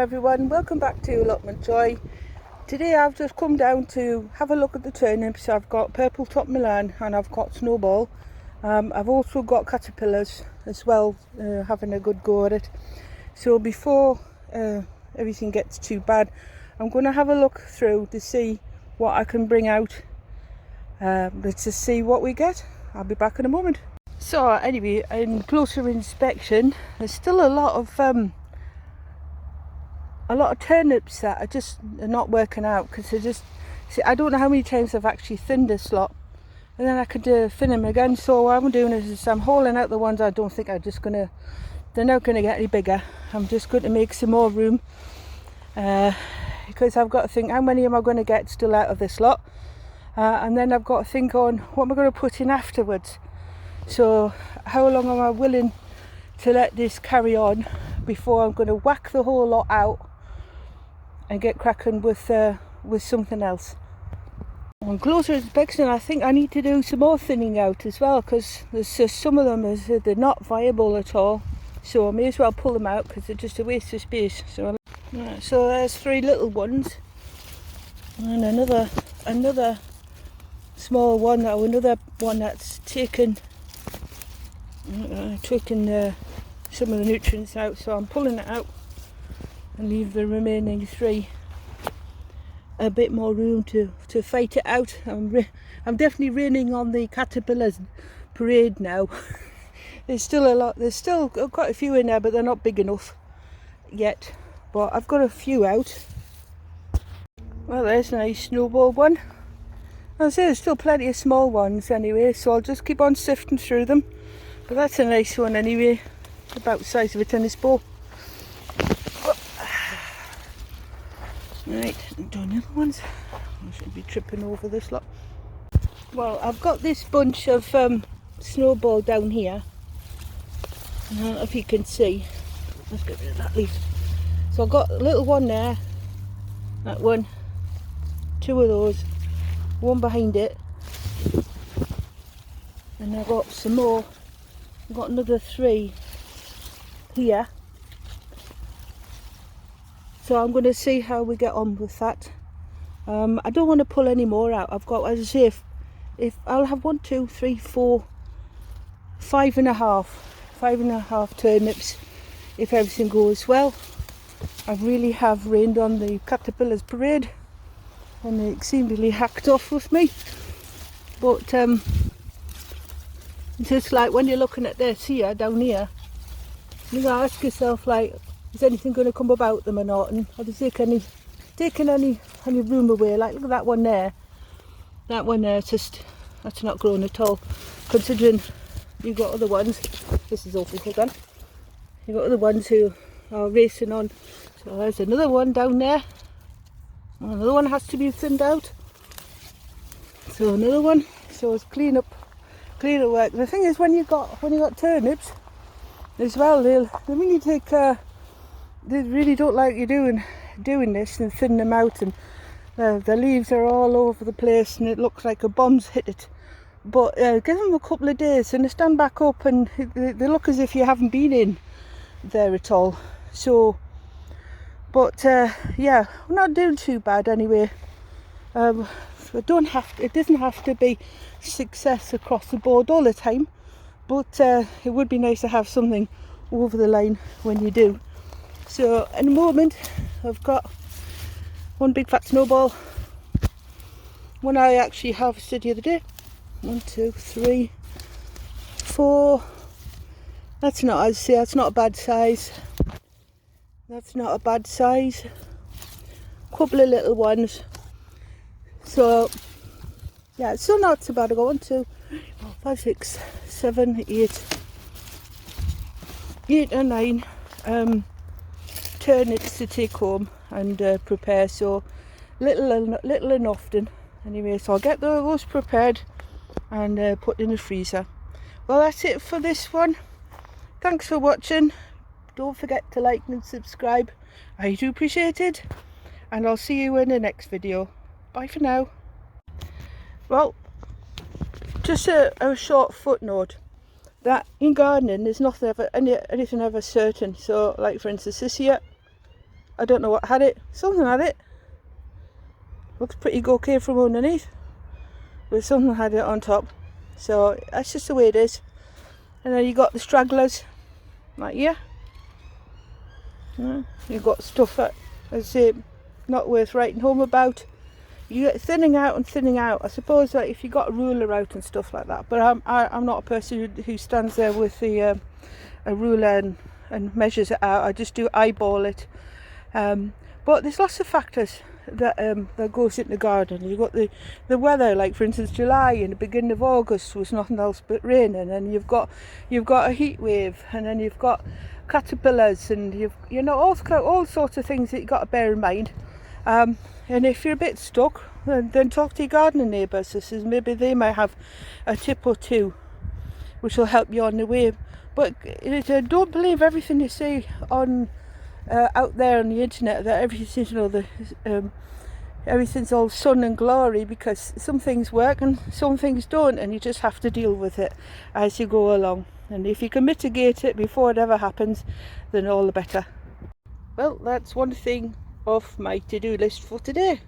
everyone, welcome back to Allotment Joy. Today I've just come down to have a look at the turnips. I've got purple top Milan and I've got snowball. I've also got caterpillars as well, having a good go at it. So before everything gets too bad, I'm going to have a look through to see what I can bring out. Let's just see what we get. I'll be back in a moment. So anyway, in closer inspection, there's still a lot of turnips that are just not working out, because I don't know how many times I've actually thinned this lot, and then I could thin them again. So what I'm doing is I'm hauling out the ones I don't think they're not gonna get any bigger. I'm just going to make some more room, because I've got to think how many am I going to get still out of this lot, and then I've got to think on what am I going to put in afterwards. So how long am I willing to let this carry on before I'm going to whack the whole lot out and get cracking with something else. On closer inspection, I think I need to do some more thinning out as well, because there's just some of them they're not viable at all. So I may as well pull them out because they're just a waste of space. So there's three little ones and another small one, another one that's taken some of the nutrients out, so I'm pulling it out and leave the remaining three a bit more room to fight it out. I'm definitely raining on the caterpillars parade now. There's still quite a few in there, but they're not big enough yet, but I've got a few out. Well, there's a nice snowball one. I'll say there's still plenty of small ones anyway, so I'll just keep on sifting through them. But that's a nice one anyway, about the size of a tennis ball. Right, doing the other ones. I should be tripping over this lot. Well, I've got this bunch of snowball down here. I don't know if you can see. Let's get rid of that leaf. So I've got a little one there, that one, two of those, one behind it, and I've got some more. I've got another three here, so I'm going to see how we get on with that. I don't want to pull any more out. I've got, as I say, if I'll have 1, 2, 3, 4, 5.5 turnips if everything goes well. I really have rained on the caterpillars parade and they seemingly hacked off with me, but it's just like when you're looking at this here, down here, you gotta ask yourself, like, is anything going to come about them or not, and are they taking any room away? Like, look at that one there. That one there, that's not grown at all, considering you've got other ones. This is awful, hold on. You've got other ones who are racing on. So there's another one down there. Another one has to be thinned out. So another one. So it's cleaner work. The thing is, when you got turnips as well, they really they really don't like you doing this and thinning them out, and the leaves are all over the place and it looks like a bomb's hit it. But give them a couple of days and they stand back up and they look as if you haven't been in there at all. So, but yeah, we're not doing too bad anyway. It doesn't have to be success across the board all the time, but it would be nice to have something over the line when you do. So in a moment I've got one big fat snowball, one I actually harvested the other day. 1, 2, 3, 4. That's not a bad size. That's not a bad size. Couple of little ones. So yeah, it's still not so bad. I got 1, 2, 4, 5, 6, 7, 8 or 9 turnips to take home and prepare. So little and often anyway. So I'll get those prepared and put in the freezer. Well, that's it for this one. Thanks for watching. Don't forget to like and subscribe. I do appreciate it, and I'll see you in the next video. Bye for now. Well, just a short footnote that in gardening there's nothing ever anything ever certain. So like for instance this here, I don't know what had it. Something had it. Looks pretty okay from underneath, but something had it on top. So that's just the way it is. And then you got the stragglers, like here. You've got stuff that is not worth writing home about. You get thinning out and thinning out. I suppose that if you got a ruler out and stuff like that, but I'm not a person who stands there with a ruler and measures it out. I just do eyeball it. But there's lots of factors that goes into the garden. You've got the weather, like for instance July and the beginning of August was nothing else but raining, and you've got a heat wave, and then you've got caterpillars, and you know all sorts of things that you've got to bear in mind. And if you're a bit stuck, then talk to your gardening neighbours. This is maybe they might have a tip or two which will help you on the way. But don't believe everything you see on out there on the internet, that everything, you know, everything's all sun and glory, because some things work and some things don't, and you just have to deal with it as you go along. And if you can mitigate it before it ever happens, then all the better. Well, that's one thing off my to-do list for today.